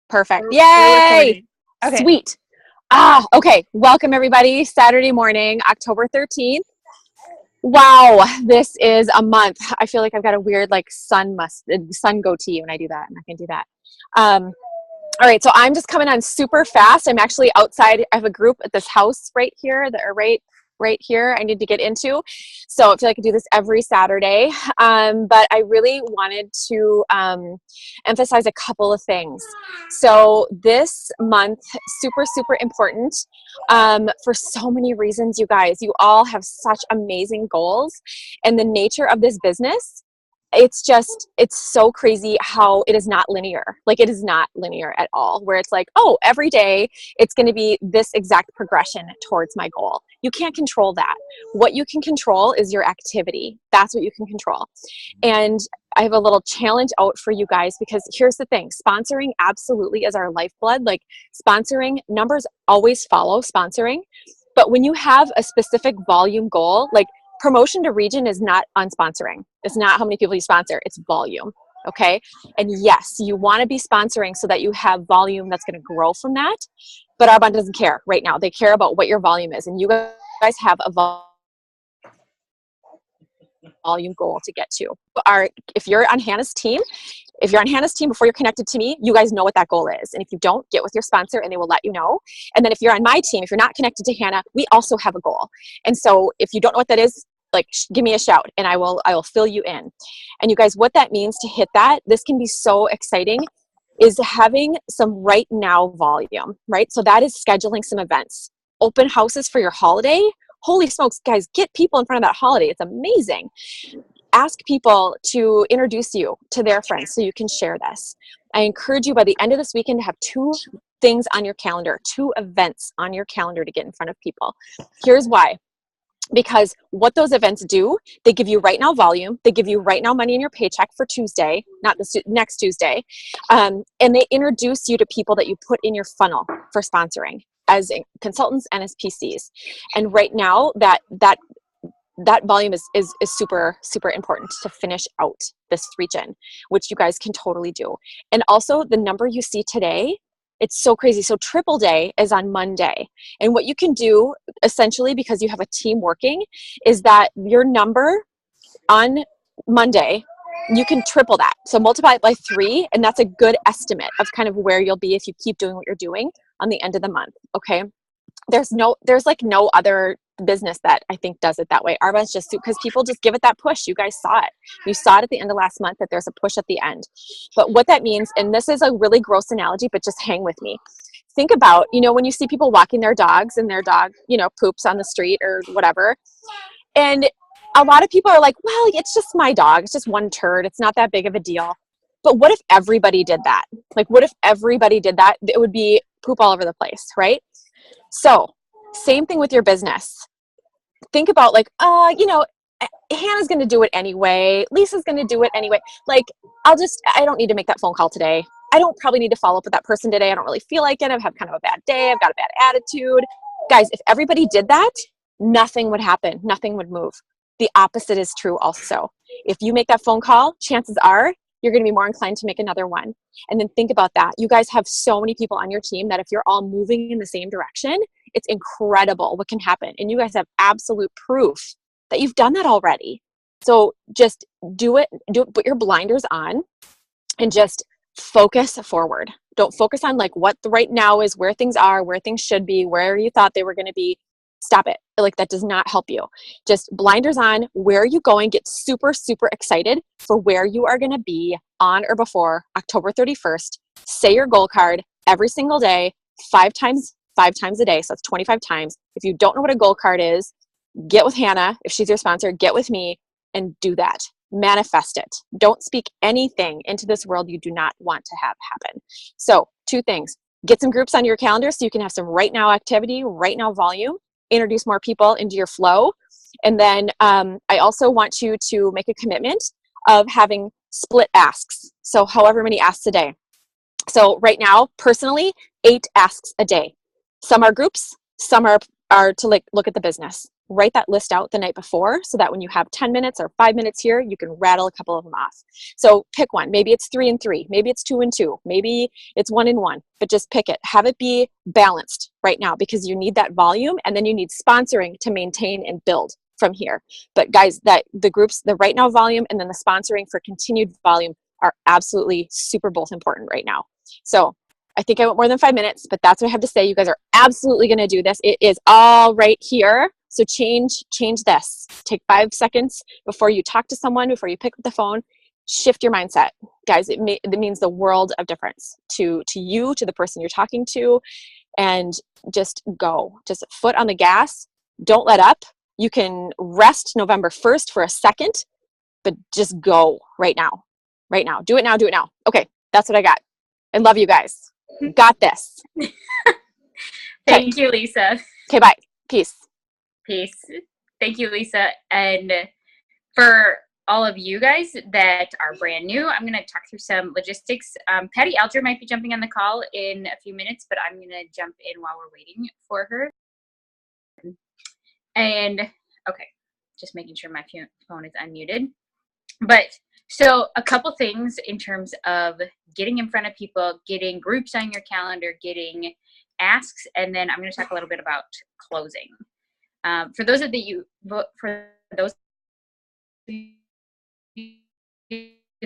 Perfect. We're Yay! recording. Okay. Sweet. Okay. Welcome everybody. Saturday morning, October 13th. Wow, this is a month. I feel like I've got a weird sun goatee when I do that, and I can do that. All right, so I'm just coming on super fast. I'm actually outside. I have a group at this house right here that are right here I need to get into. So I feel like I do this every Saturday. But I really wanted to emphasize a couple of things. So this month, super important for so many reasons, you guys. You all have such amazing goals, and the nature of this business, it's so crazy how it is not linear. It is not linear at all, where it's like, oh, every day it's going to be this exact progression towards my goal. You can't control that. What you can control is your activity. That's what you can control. And I have a little challenge out for you guys, because here's the thing. Sponsoring absolutely is our lifeblood. Sponsoring, numbers always follow sponsoring. But when you have a specific volume goal, promotion to region is not on sponsoring. It's not how many people you sponsor, it's volume. Okay. And yes, you want to be sponsoring so that you have volume that's going to grow from that. But Arbonne doesn't care right now. They care about what your volume is. And you guys have a volume goal to get to. If you're on Hannah's team, before you're connected to me, you guys know what that goal is. And if you don't, get with your sponsor and they will let you know. And then if you're on my team, if you're not connected to Hannah, we also have a goal. And so if you don't know what that is, give me a shout and I will fill you in. And you guys, what that means to hit that, this can be so exciting, is having some right now volume, right? So that is scheduling some events, open houses for your holiday. Holy smokes, guys, get people in front of that holiday. It's amazing. Ask people to introduce you to their friends so you can share this. I encourage you by the end of this weekend to have 2 things on your calendar, 2 events on your calendar to get in front of people. Here's why. Because what those events do, they give you right now volume, they give you right now money in your paycheck for Tuesday, not this next Tuesday, and they introduce you to people that you put in your funnel for sponsoring as consultants and as PCs. And right now that volume is super important to finish out this region, which you guys can totally do. And also the number you see today, it's so crazy. So triple day is on Monday. And what you can do essentially, because you have a team working, is that your number on Monday, you can triple that. So multiply it by 3, and that's a good estimate of kind of where you'll be if you keep doing what you're doing on the end of the month. Okay. There's no other business that I think does it that way. Arbonne's just because people just give it that push. You guys saw it. You saw it at the end of last month that there's a push at the end. But what that means, and this is a really gross analogy, but just hang with me. Think about, when you see people walking their dogs and their dog, poops on the street or whatever. And a lot of people are like, well, it's just my dog. It's just one turd. It's not that big of a deal. But what if everybody did that? What if everybody did that? It would be poop all over the place, right? So same thing with your business. Think about Hannah's going to do it anyway. Lisa's going to do it anyway. I don't need to make that phone call today. I don't probably need to follow up with that person today. I don't really feel like it. I've had kind of a bad day. I've got a bad attitude. Guys, if everybody did that, nothing would happen. Nothing would move. The opposite is true also. If you make that phone call, chances are you're going to be more inclined to make another one. And then think about that. You guys have so many people on your team that if you're all moving in the same direction, it's incredible what can happen. And you guys have absolute proof that you've done that already. So just do it, put your blinders on and just focus forward. Don't focus on what the right now is, where things are, where things should be, where you thought they were going to be. Stop it. That does not help you. Just blinders on. Where are you going? Get super excited for where you are going to be on or before October 31st. Say your goal card every single day, 5 times a day. So that's 25 times. If you don't know what a goal card is, get with Hannah. If she's your sponsor, get with me and do that. Manifest it. Don't speak anything into this world you do not want to have happen. So 2 things. Get some groups on your calendar so you can have some right now activity, right now volume. Introduce more people into your flow. And then I also want you to make a commitment of having split asks. So however many asks a day. So right now, personally, 8 asks a day. Some are groups, some are to look at the business. write that list out the night before so that when you have 10 minutes or 5 minutes here, you can rattle a couple of them off. So pick one. Maybe it's 3 and 3. Maybe it's 2 and 2. Maybe it's 1 and 1. But just pick it. Have it be balanced right now because you need that volume, and then you need sponsoring to maintain and build from here. But guys, that the groups, the right now volume and then the sponsoring for continued volume are absolutely super both important right now. So I think I went more than 5 minutes, but that's what I have to say. You guys are absolutely going to do this. It is all right here. So change this. Take 5 seconds before you talk to someone, before you pick up the phone. Shift your mindset, guys. It means the world of difference to you, to the person you're talking to, and just go. Just foot on the gas. Don't let up. You can rest November 1st for a second, but just go right now. Right now. Do it now. Do it now. Okay, that's what I got. I love you guys. Got this. Thank you, Lisa. Okay, bye. Peace. Peace. Thank you, Lisa. And for all of you guys that are brand new, I'm going to talk through some logistics. Patty Alger might be jumping on the call in a few minutes, but I'm going to jump in while we're waiting for her. And okay, just making sure my phone is unmuted. But so a couple things in terms of getting in front of people, getting groups on your calendar, getting asks, and then I'm going to talk a little bit about closing. For those of you that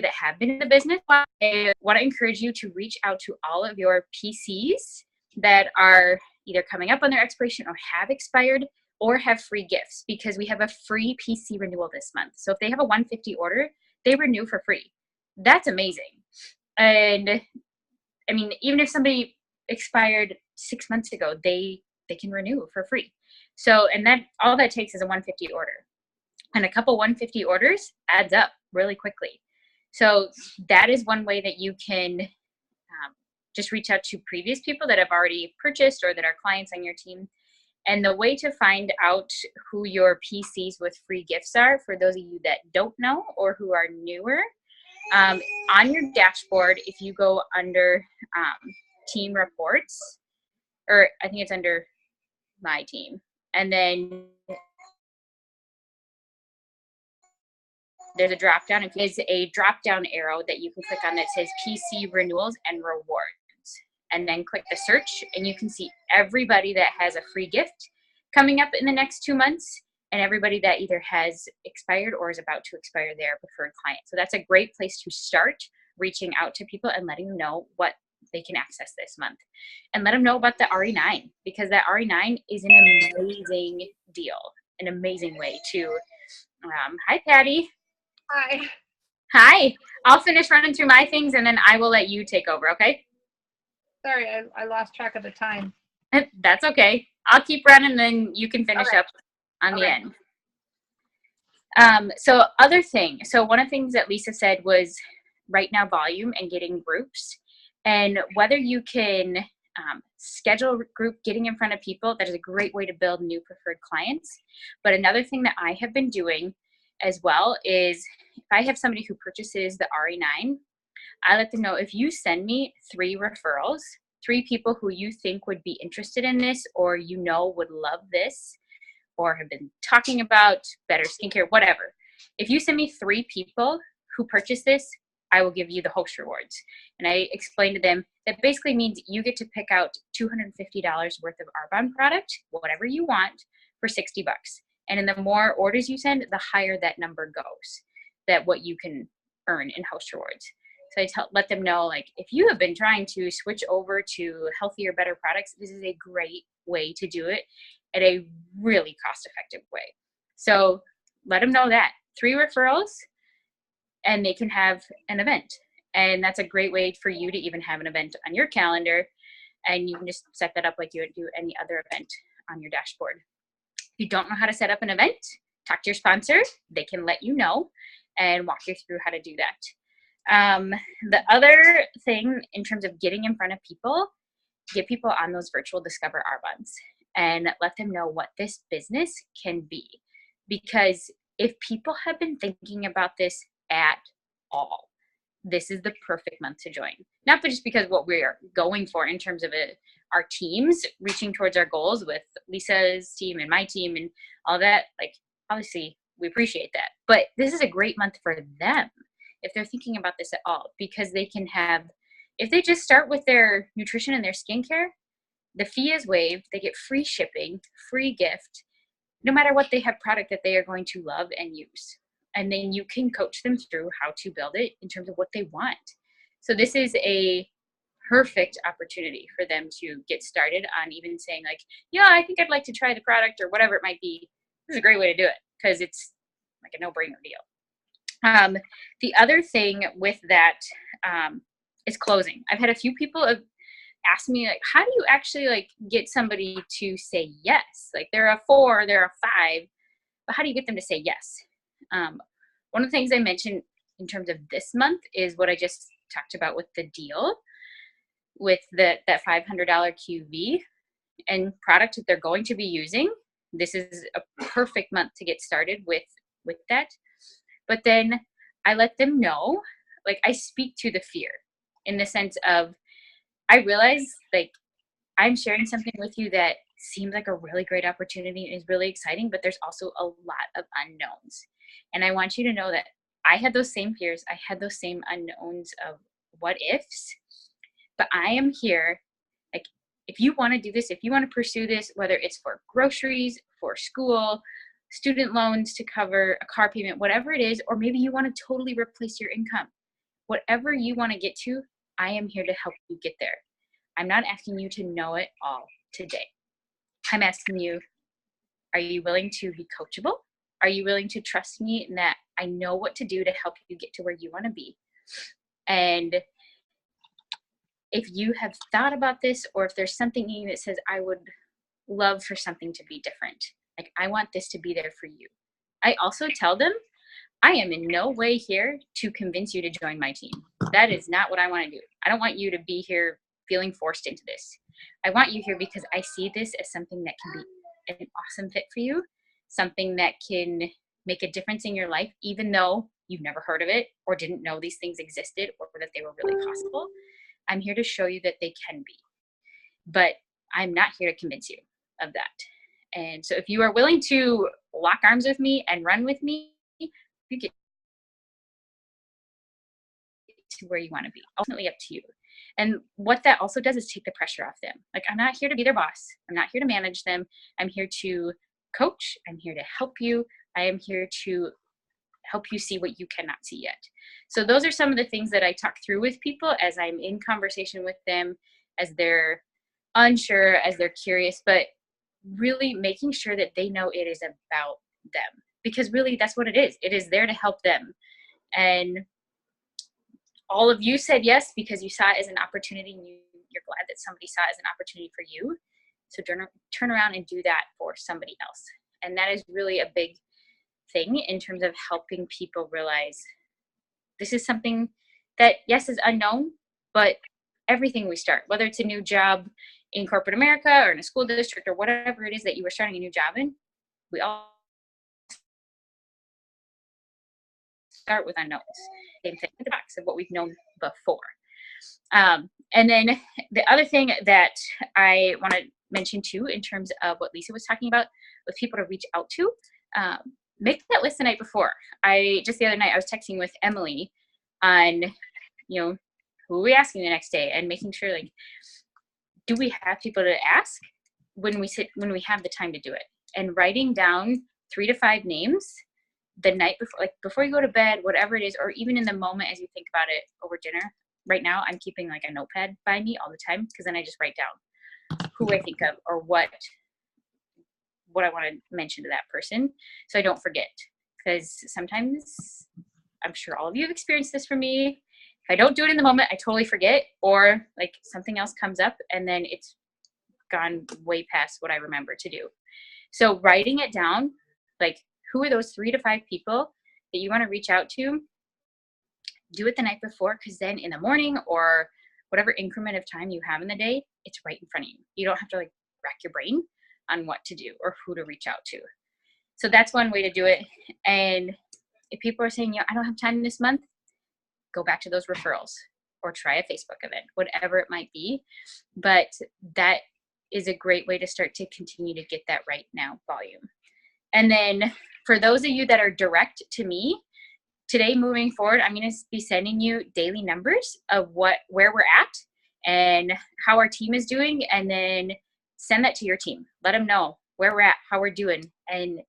have been in the business, I want to encourage you to reach out to all of your PCs that are either coming up on their expiration or have expired or have free gifts, because we have a free PC renewal this month. So if they have a 150 order, they renew for free. That's amazing. And I mean, even if somebody expired 6 months ago, they can renew for free. So, and that all that takes is a 150 order. And a couple 150 orders adds up really quickly. So that is one way that you can just reach out to previous people that have already purchased or that are clients on your team. And the way to find out who your PCs with free gifts are, for those of you that don't know or who are newer, on your dashboard, if you go under team reports, or I think it's under my team, and then there's a drop down. It is a drop down arrow that you can click on that says PC renewals and rewards. And then click the search, and you can see everybody that has a free gift coming up in the next 2 months, and everybody that either has expired or is about to expire their preferred client. So that's a great place to start reaching out to people and letting them know what they can access this month. And let them know about the RE9, because that RE9 is an amazing deal, an amazing way to, hi Patty. Hi. Hi. I'll finish running through my things and then I will let you take over, okay? Sorry, I lost track of the time. That's okay. I'll keep running, then you can finish up on the end. So one of the things that Lisa said was right now volume and getting groups, and whether you can schedule a group, getting in front of people, that is a great way to build new preferred clients. But another thing that I have been doing as well is if I have somebody who purchases the RE9, I let them know, if you send me 3 referrals, 3 people who you think would be interested in this or would love this or have been talking about better skincare, whatever. If you send me 3 people who purchase this, I will give you the host rewards. And I explained to them that basically means you get to pick out $250 worth of Arbonne product, whatever you want, for $60. And in the more orders you send, the higher that number goes, that what you can earn in host rewards. So I let them know, like, if you have been trying to switch over to healthier, better products, this is a great way to do it at a really cost-effective way. So let them know that. 3 referrals, and they can have an event. And that's a great way for you to even have an event on your calendar, and you can just set that up like you would do any other event on your dashboard. If you don't know how to set up an event, talk to your sponsor. They can let you know and walk you through how to do that. The other thing in terms of getting in front of people, get people on those virtual Discover Arbonnes and let them know what this business can be. Because if people have been thinking about this at all, this is the perfect month to join. Not just because what we're going for in terms of our teams reaching towards our goals with Lisa's team and my team and all that. Like, obviously, we appreciate that. But this is a great month for them if they're thinking about this at all, because they can have, if they just start with their nutrition and their skincare, the fee is waived. They get free shipping, free gift, no matter what, they have product that they are going to love and use. And then you can coach them through how to build it in terms of what they want. So this is a perfect opportunity for them to get started on even saying like, yeah, I think I'd like to try the product or whatever it might be. This is a great way to do it because it's like a no-brainer deal. The other thing with that is closing. I've had a few people ask me like, how do you actually like get somebody to say yes? Like they're a 4, they're a 5, but how do you get them to say yes? One of the things I mentioned in terms of this month is what I just talked about with the deal with that $500 QV and product that they're going to be using. This is a perfect month to get started with that. But then I let them know, like I speak to the fear in the sense of, I realize like I'm sharing something with you that seems like a really great opportunity and is really exciting, but there's also a lot of unknowns. And I want you to know that I had those same fears. I had those same unknowns of what ifs, but I am here. Like if you want to do this, if you want to pursue this, whether it's for groceries, for school, student loans to cover a car payment, whatever it is, or maybe you want to totally replace your income, whatever you want to get to, I am here to help you get there. I'm not asking you to know it all today. I'm asking you, are you willing to be coachable? Are you willing to trust me in that I know what to do to help you get to where you want to be? And if you have thought about this, or if there's something in you that says, I would love for something to be different, like I want this to be there for you. I also tell them, I am in no way here to convince you to join my team. That is not what I want to do. I don't want you to be here feeling forced into this. I want you here because I see this as something that can be an awesome fit for you, something that can make a difference in your life, even though you've never heard of it or didn't know these things existed or that they were really possible. I'm here to show you that they can be, but I'm not here to convince you of that. And so if you are willing to lock arms with me and run with me, you get to where you want to be. Ultimately up to you. And what that also does is take the pressure off them. Like I'm not here to be their boss. I'm not here to manage them. I'm here to coach. I'm here to help you. I am here to help you see what you cannot see yet. So those are some of the things that I talk through with people as I'm in conversation with them, as they're unsure, as they're curious, but really making sure that they know it is about them, because really that's what it is. It is there to help them. And all of you said yes because you saw it as an opportunity, and you're glad that somebody saw it as an opportunity for you. So turn around and do that for somebody else. And that is really a big thing in terms of helping people realize this is something that, yes, is unknown, but everything we start, whether it's a new job in corporate America or in a school district or whatever it is that you were starting a new job in, we all start with unknowns. Same thing with the box of what we've known before. And then the other thing that I want to mention too, in terms of what Lisa was talking about with people to reach out to, make that list the night before. Just the other night I was texting with Emily on, who are we asking the next day, and making sure, like, do we have people to ask when we have the time to do it, and writing down 3 to 5 names the night before, like before you go to bed, whatever it is, or even in the moment as you think about it over dinner. Right now I'm keeping like a notepad by me all the time, because then I just write down who I think of or what I want to mention to that person, so I don't forget. Because sometimes, I'm sure all of you have experienced this from me, if I don't do it in the moment, I totally forget, or like something else comes up and then it's gone way past what I remember to do. So writing it down, like who are those 3 to 5 people that you want to reach out to, do it the night before, because then in the morning or whatever increment of time you have in the day, it's right in front of you. You don't have to like rack your brain on what to do or who to reach out to. So that's one way to do it. And if people are saying, I don't have time this month, go back to those referrals or try a Facebook event, whatever it might be. But that is a great way to start to continue to get that right now volume. And then for those of you that are direct to me, today moving forward, I'm going to be sending you daily numbers of where we're at and how our team is doing, and then send that to your team. Let them know where we're at, how we're doing, and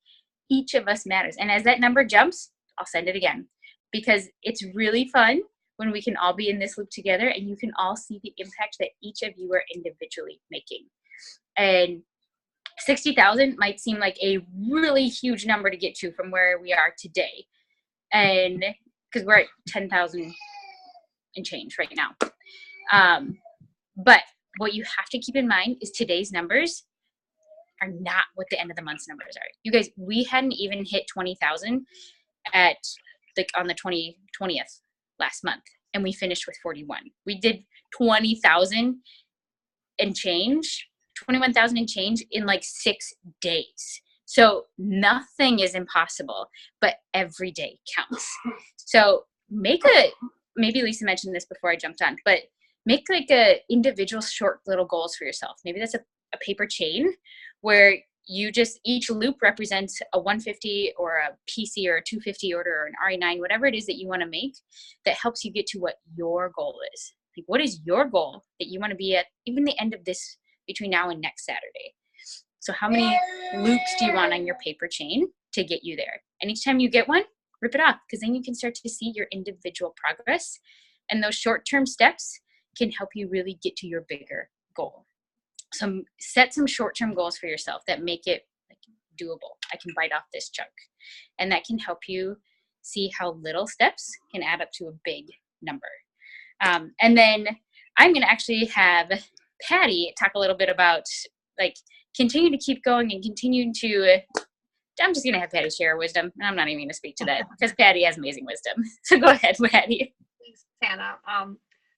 each of us matters. And as that number jumps, I'll send it again, because it's really fun when we can all be in this loop together and you can all see the impact that each of you are individually making. And 60,000 might seem like a really huge number to get to from where we are today. And because we're at 10,000 and change right now. But what you have to keep in mind is today's numbers are not what the end of the month's numbers are. You guys, we hadn't even hit 20,000 at on the 20th last month, and we finished with 41. We did 20,000 and change, 21,000 and change in like 6 days. So nothing is impossible, but every day counts. So maybe Lisa mentioned this before I jumped on, but make like a individual short little goals for yourself. Maybe that's a paper chain where you just, each loop represents a 150 or a PC or a 250 order or an RE9, whatever it is that you want to make that helps you get to what your goal is. Like, what is your goal that you want to be at even the end of this, between now and next Saturday? So how many loops do you want on your paper chain to get you there? And each time you get one, rip it off, because then you can start to see your individual progress. And those short-term steps can help you really get to your bigger goal. So set some short-term goals for yourself that make it like doable. I can bite off this chunk. And that can help you see how little steps can add up to a big number. And then I'm going to actually have Patty talk a little bit about like continue to keep going and continue to, I'm just going to have Patty share wisdom. And I'm not even going to speak to that because Patty has amazing wisdom. So go ahead, Patty. Thanks, Hannah.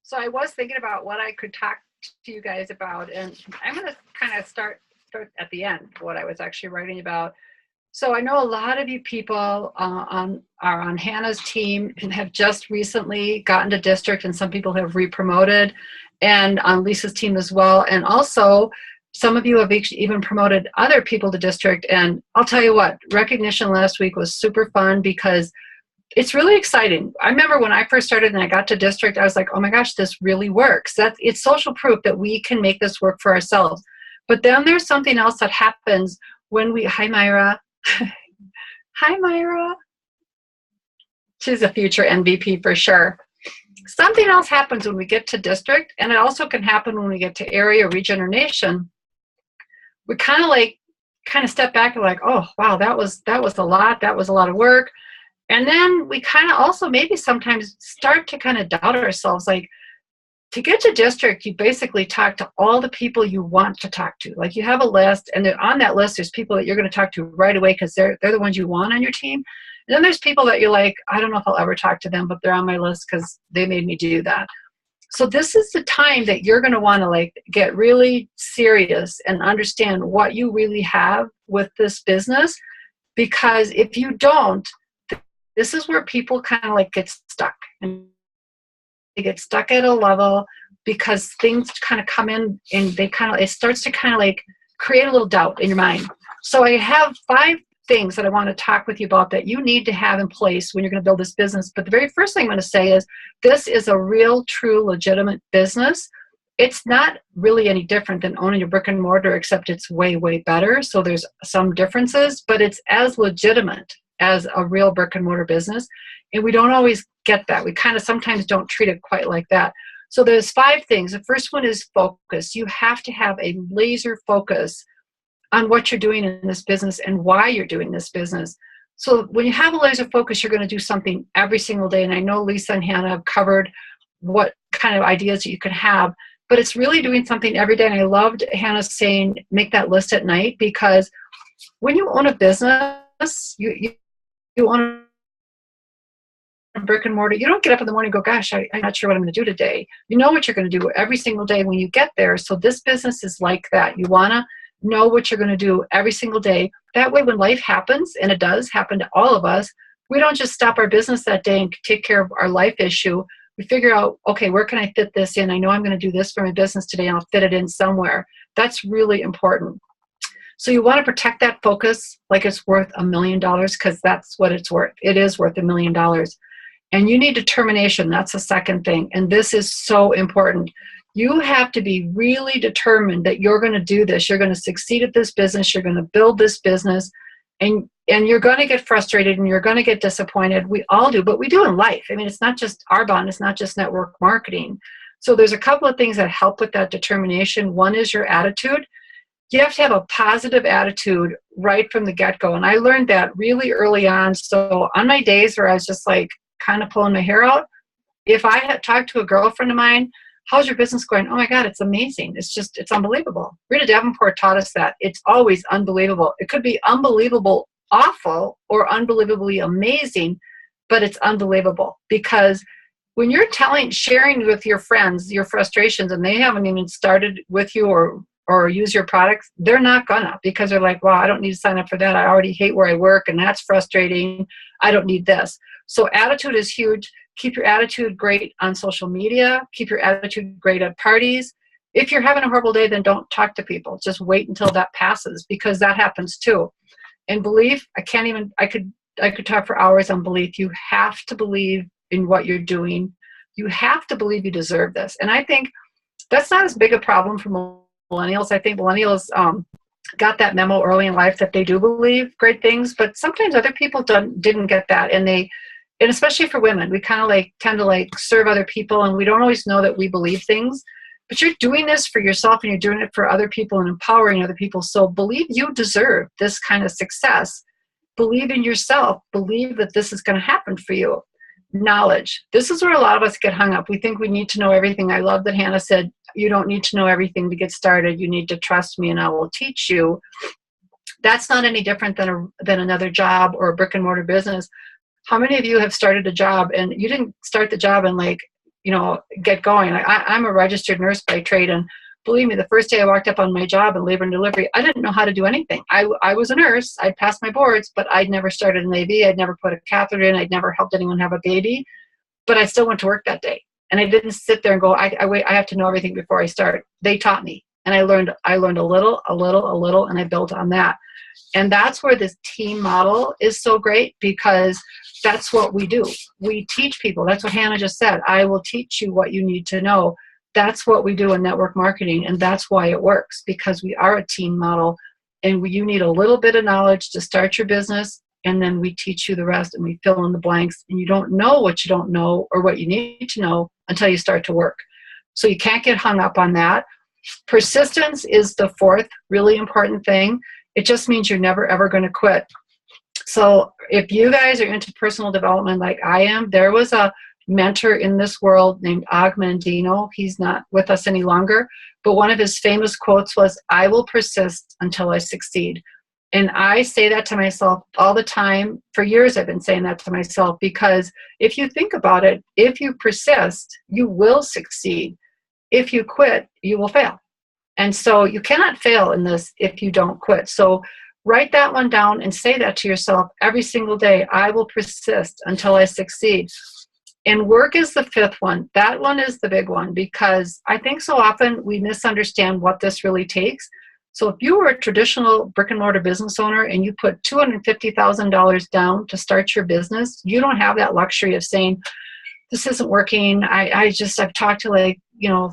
So I was thinking about what I could talk to you guys about, and I'm going to kind of start at the end, what I was actually writing about. So I know a lot of you people are on Hannah's team and have just recently gotten to district, and some people have re-promoted, and on Lisa's team as well. And also, some of you have even promoted other people to district. And I'll tell you what, recognition last week was super fun because it's really exciting. I remember when I first started and I got to district, I was like, oh my gosh, this really works. It's social proof that we can make this work for ourselves. But then there's something else that happens when we, hi Myra. Hi Myra. She's a future MVP for sure. Something else happens when we get to district, and it also can happen when we get to area, region, or nation. We kind of step back and like, oh wow, that was a lot. That was a lot of work. And then we kind of also maybe sometimes start to kind of doubt ourselves. Like, to get to district, you basically talk to all the people you want to talk to. Like, you have a list, and on that list, there's people that you're going to talk to right away because they're the ones you want on your team. And then there's people that you're like, I don't know if I'll ever talk to them, but they're on my list because they made me do that. So this is the time that you're going to want to like get really serious and understand what you really have with this business. Because if you don't, this is where people kind of like get stuck. And they get stuck at a level because things kind of come in and it starts to kind of like create a little doubt in your mind. So I have 5 things that I want to talk with you about that you need to have in place when you're going to build this business. But the very first thing I'm going to say is this is a real, true, legitimate business. It's not really any different than owning a brick and mortar, except it's way, way better. So there's some differences, but it's as legitimate as a real brick and mortar business. And we don't always get that. We kind of sometimes don't treat it quite like that. So there's 5 things. The first one is focus. You have to have a laser focus on what you're doing in this business and why you're doing this business. So when you have a laser focus, you're going to do something every single day. And I know Lisa and Hannah have covered what kind of ideas you can have, but it's really doing something every day. And I loved Hannah saying, make that list at night, because when you own a business, you own a brick and mortar, you don't get up in the morning and go, gosh, I'm not sure what I'm going to do today. You know what you're going to do every single day when you get there. So this business is like that. You want to know what you're going to do every single day. That way, when life happens, and it does happen to all of us, we don't just stop our business that day and take care of our life issue. We figure out, okay, where can I fit this in? I know I'm going to do this for my business today, and I'll fit it in somewhere. That's really important. So you want to protect that focus like it's worth $1 million, because that's what it's worth. It is worth $1 million. And you need determination. That's the second thing. And this is so important. You have to be really determined that you're going to do this. You're going to succeed at this business. You're going to build this business. And you're going to get frustrated and you're going to get disappointed. We all do, but we do in life. I mean, it's not just Arbonne. It's not just network marketing. So there's a couple of things that help with that determination. One is your attitude. You have to have a positive attitude right from the get-go. And I learned that really early on. So on my days where I was just like kind of pulling my hair out, if I had talked to a girlfriend of mine, how's your business going? Oh my God, it's amazing. It's unbelievable. Rita Davenport taught us that. It's always unbelievable. It could be unbelievable, awful, or unbelievably amazing, but it's unbelievable. Because when you're sharing with your friends your frustrations and they haven't even started with you or use your products, they're not gonna, because they're like, wow, I don't need to sign up for that. I already hate where I work and that's frustrating. I don't need this. So attitude is huge. Keep your attitude great on social media. Keep your attitude great at parties. If you're having a horrible day, then don't talk to people. Just wait until that passes, because that happens too. And belief, I could talk for hours on belief. You have to believe in what you're doing. You have to believe you deserve this. And I think that's not as big a problem for millennials. I think millennials got that memo early in life that they do believe great things, but sometimes other people didn't get that. And especially for women, we kind of tend to serve other people, and we don't always know that we believe things. But you're doing this for yourself, and you're doing it for other people and empowering other people. So believe you deserve this kind of success. Believe in yourself. Believe that this is going to happen for you. Knowledge. This is where a lot of us get hung up. We think we need to know everything. I love that Hannah said, you don't need to know everything to get started. You need to trust me and I will teach you. That's not any different than another job or a brick and mortar business. How many of you have started a job and you didn't start the job and get going? I'm a registered nurse by trade, and believe me, the first day I walked up on my job in labor and delivery, I didn't know how to do anything. I was a nurse. I'd passed my boards, but I'd never started an AV. I'd never put a catheter in. I'd never helped anyone have a baby. But I still went to work that day. And I didn't sit there and go, I have to know everything before I start. They taught me. And I learned a little, and I built on that. And that's where this team model is so great, because that's what we do. We teach people. That's what Hannah just said. I will teach you what you need to know. That's what we do in network marketing, and that's why it works, because we are a team model, and you need a little bit of knowledge to start your business, and then we teach you the rest, and we fill in the blanks, and you don't know what you don't know or what you need to know until you start to work. So you can't get hung up on that. Persistence is the fourth really important thing. It just means you're never, ever going to quit. So if you guys are into personal development like I am, there was a mentor in this world named Og Mandino. He's not with us any longer, but one of his famous quotes was, I will persist until I succeed. And I say that to myself all the time. For years I've been saying that to myself, because if you think about it, if you persist, you will succeed. If you quit, you will fail. And so you cannot fail in this if you don't quit. So write that one down and say that to yourself every single day. I will persist until I succeed. And work is the fifth one. That one is the big one, because I think so often we misunderstand what this really takes. So if you were a traditional brick and mortar business owner and you put $250,000 down to start your business, you don't have that luxury of saying, this isn't working. I've talked to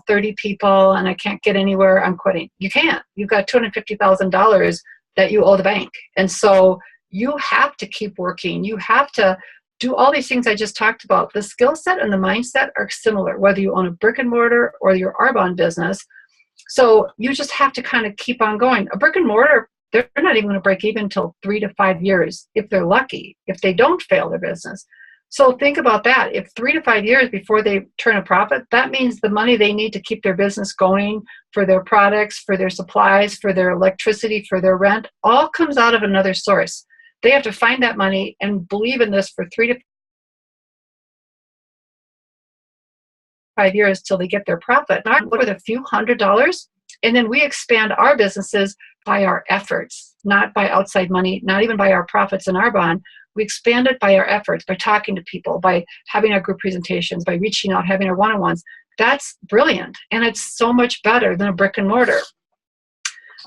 30 people and I can't get anywhere. I'm quitting. You can't. You've got $250,000 that you owe the bank. And so you have to keep working. You have to do all these things I just talked about. The skill set and the mindset are similar, whether you own a brick and mortar or your Arbonne business. So you just have to kind of keep on going. A brick and mortar, they're not even going to break even until 3 to 5 years if they're lucky, if they don't fail their business. So think about that. If 3 to 5 years before they turn a profit, that means the money they need to keep their business going for their products, for their supplies, for their electricity, for their rent, all comes out of another source. They have to find that money and believe in this for 3 to 5 years till they get their profit. Not with a few $100s, and then we expand our businesses by our efforts, not by outside money, not even by our profits in Arbonne. We expand it by our efforts, by talking to people, by having our group presentations, by reaching out, having our one-on-ones. That's brilliant. And it's so much better than a brick and mortar.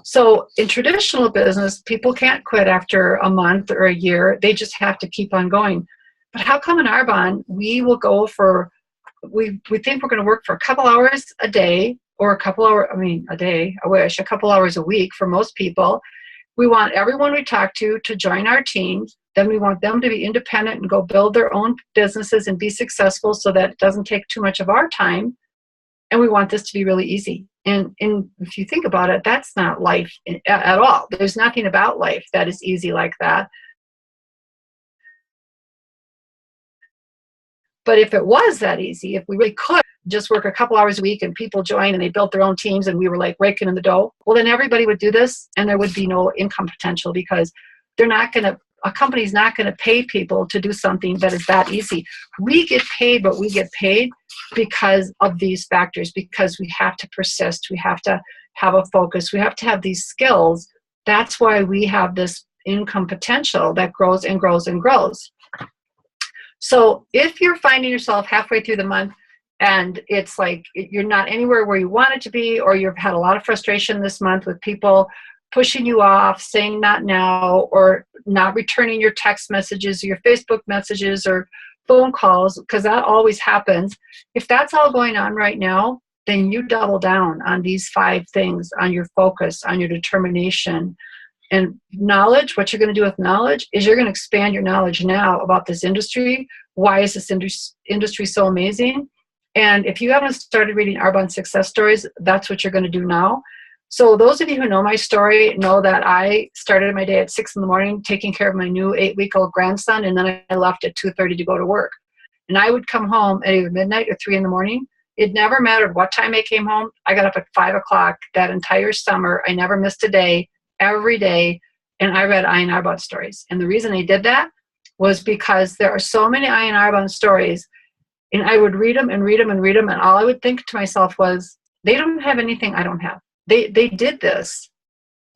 So in traditional business, people can't quit after a month or a year. They just have to keep on going. But how come in Arbonne, we will go for, we think we're going to work for a couple hours a day, or a couple hours, a day, I wish, a couple hours a week for most people. We want everyone we talk to join our team. Then we want them to be independent and go build their own businesses and be successful so that it doesn't take too much of our time. And we want this to be really easy. And if you think about it, that's not life at all. There's nothing about life that is easy like that. But if it was that easy, if we really could just work a couple hours a week and people join and they built their own teams and we were like raking in the dough, well, then everybody would do this and there would be no income potential, because a company's not going to pay people to do something that is that easy. We get paid, but we get paid because of these factors, because we have to persist. We have to have a focus. We have to have these skills. That's why we have this income potential that grows and grows and grows. So if you're finding yourself halfway through the month and it's like you're not anywhere where you want it to be, or you've had a lot of frustration this month with people pushing you off, saying not now, or not returning your text messages or your Facebook messages or phone calls, because that always happens. If that's all going on right now, then you double down on these 5 things, on your focus, on your determination. And knowledge, what you're going to do with knowledge is you're going to expand your knowledge now about this industry. Why is this industry so amazing? And if you haven't started reading Arbonne success stories, that's what you're going to do now. So those of you who know my story know that I started my day at 6 in the morning taking care of my new 8-week-old grandson, and then I left at 2:30 to go to work. And I would come home at either midnight or 3 in the morning. It never mattered what time I came home. I got up at 5 o'clock that entire summer. I never missed a day, every day, and I read Ian Arbonne stories. And the reason I did that was because there are so many Ian Arbonne stories, and I would read them and read them and read them, and all I would think to myself was, they don't have anything I don't have. They did this,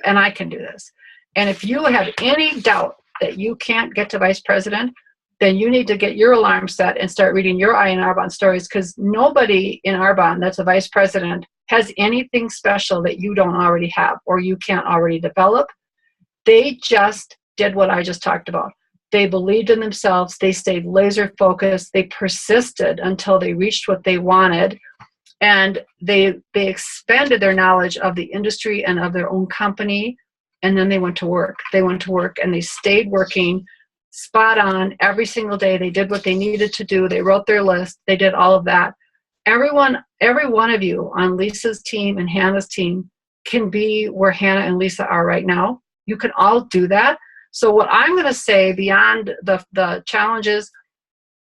and I can do this. And if you have any doubt that you can't get to vice president, then you need to get your alarm set and start reading your Ian Arbonne stories, because nobody in Arbonne that's a vice president has anything special that you don't already have or you can't already develop. They just did what I just talked about. They believed in themselves. They stayed laser focused. They persisted until they reached what they wanted. And they expanded their knowledge of the industry and of their own company. And then they went to work. They went to work and they stayed working spot on every single day. They did what they needed to do. They wrote their list. They did all of that. Every one of you on Lisa's team and Hannah's team can be where Hannah and Lisa are right now. You can all do that. So what I'm going to say beyond the challenges,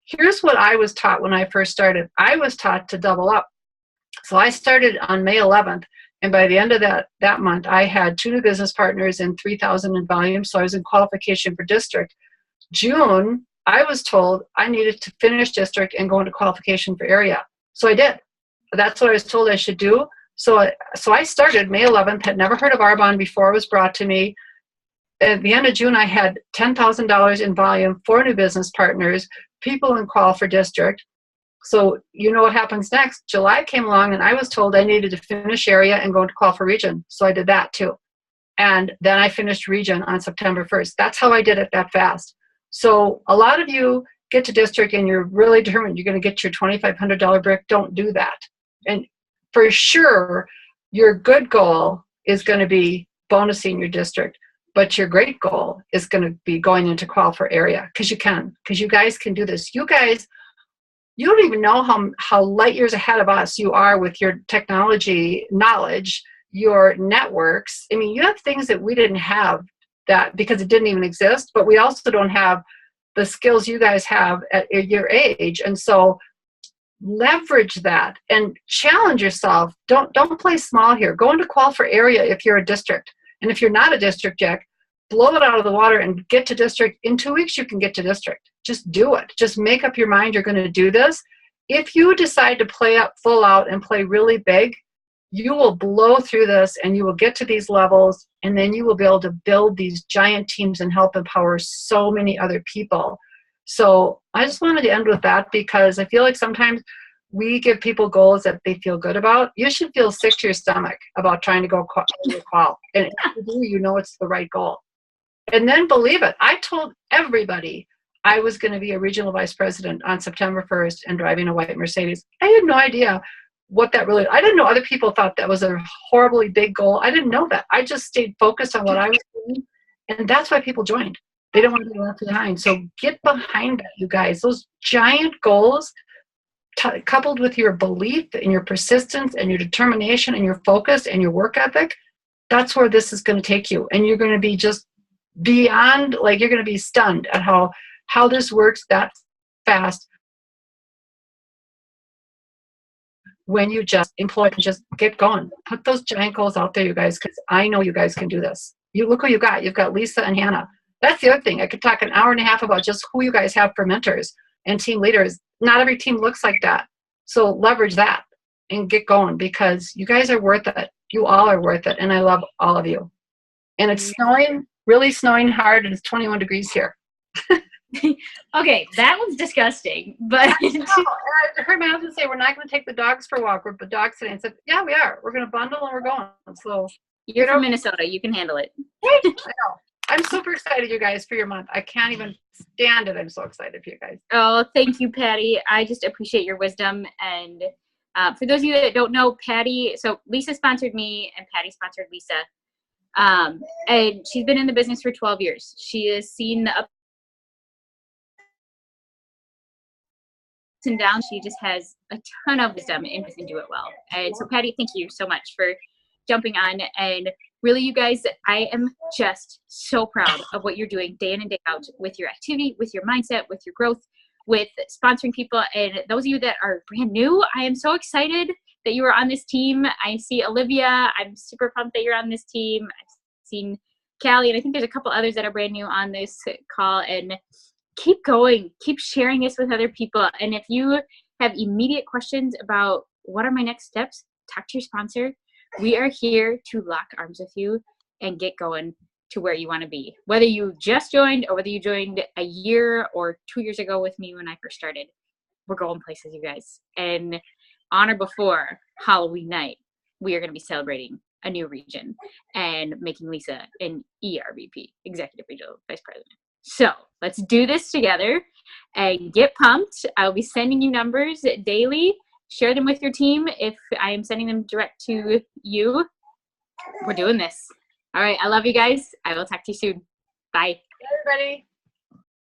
here's what I was taught when I first started. I was taught to double up. So I started on May 11th, and by the end of that month, I had 2 new business partners and 3,000 in volume, so I was in qualification for district. June, I was told I needed to finish district and go into qualification for area. So I did. That's what I was told I should do. So I started May 11th, had never heard of Arbonne before it was brought to me. At the end of June, I had $10,000 in volume, 4 new business partners, people in qual for district. So you know what happens next. July came along and I was told I needed to finish area and go into qual for region. So I did that too. And then I finished region on September 1st. That's how I did it that fast. So a lot of you get to district and you're really determined you're going to get your $2,500 brick. Don't do that. And for sure, your good goal is going to be bonusing your district. But your great goal is going to be going into qual for area, because you guys can do this. You guys, you don't even know how light years ahead of us you are with your technology knowledge, your networks. I mean, you have things that we didn't have that because it didn't even exist, but we also don't have the skills you guys have at your age. And so leverage that and challenge yourself. Don't play small here. Go into qual for area if you're a district. And if you're not a district, Jack, blow it out of the water and get to district. In 2 weeks, you can get to district. Just do it. Just make up your mind you're going to do this. If you decide to play up full out and play really big, you will blow through this and you will get to these levels, and then you will be able to build these giant teams and help empower so many other people. So I just wanted to end with that, because I feel like sometimes we give people goals that they feel good about. You should feel sick to your stomach about trying to go qual. And if you do, you know it's the right goal. And then believe it. I told everybody I was going to be a regional vice president on September 1st and driving a white Mercedes. I had no idea what that really, I didn't know other people thought that was a horribly big goal. I didn't know that. I just stayed focused on what I was doing. And that's why people joined. They don't want to be left behind. So get behind that, you guys. Those giant goals, coupled with your belief and your persistence and your determination and your focus and your work ethic, that's where this is going to take you. And you're going to be just beyond, like, you're going to be stunned at how this works that fast when you just employ and just get going. Put those giant goals out there, you guys, because I know you guys can do this. You look who you got. You've got Lisa and Hannah. That's the other thing. I could talk an hour and a half about just who you guys have for mentors and team leaders. Not every team looks like that. So leverage that and get going, because you guys are worth it. You all are worth it. And I love all of you. And it's snowing, really snowing hard, and it's 21 degrees here. Okay, that was disgusting. But I heard my husband say, we're not going to take the dogs for a walk. We're the dogs today. And I said, yeah, we are. We're going to bundle and we're going. So you're from Minnesota. You can handle it. I know. I'm super excited, you guys, for your month. I can't even stand it. I'm so excited for you guys. Oh, thank you, Patty. I just appreciate your wisdom. And for those of you that don't know, Patty, so Lisa sponsored me and Patty sponsored Lisa. And she's been in the business for 12 years. She has seen the ups and downs. She just has a ton of wisdom and can do it well. And so, Patty, thank you so much for jumping on. And really, you guys, I am just so proud of what you're doing day in and day out with your activity, with your mindset, with your growth, with sponsoring people. And those of you that are brand new, I am so excited that you are on this team. I see Olivia. I'm super pumped that you're on this team. I've seen Callie, and I think there's a couple others that are brand new on this call. And keep going. Keep sharing this with other people. And if you have immediate questions about what are my next steps, talk to your sponsor. We are here to lock arms with you and get going to where you want to be. Whether you just joined or whether you joined a year or 2 years ago with me when I first started, we're going places, you guys. And on or before Halloween night, we are going to be celebrating a new region and making Lisa an ERVP, Executive Regional Vice President. So let's do this together and get pumped. I'll be sending you numbers daily. Share them with your team. If I am sending them direct to you, we're doing this. All right. I love you guys. I will talk to you soon. Bye. Bye, everybody.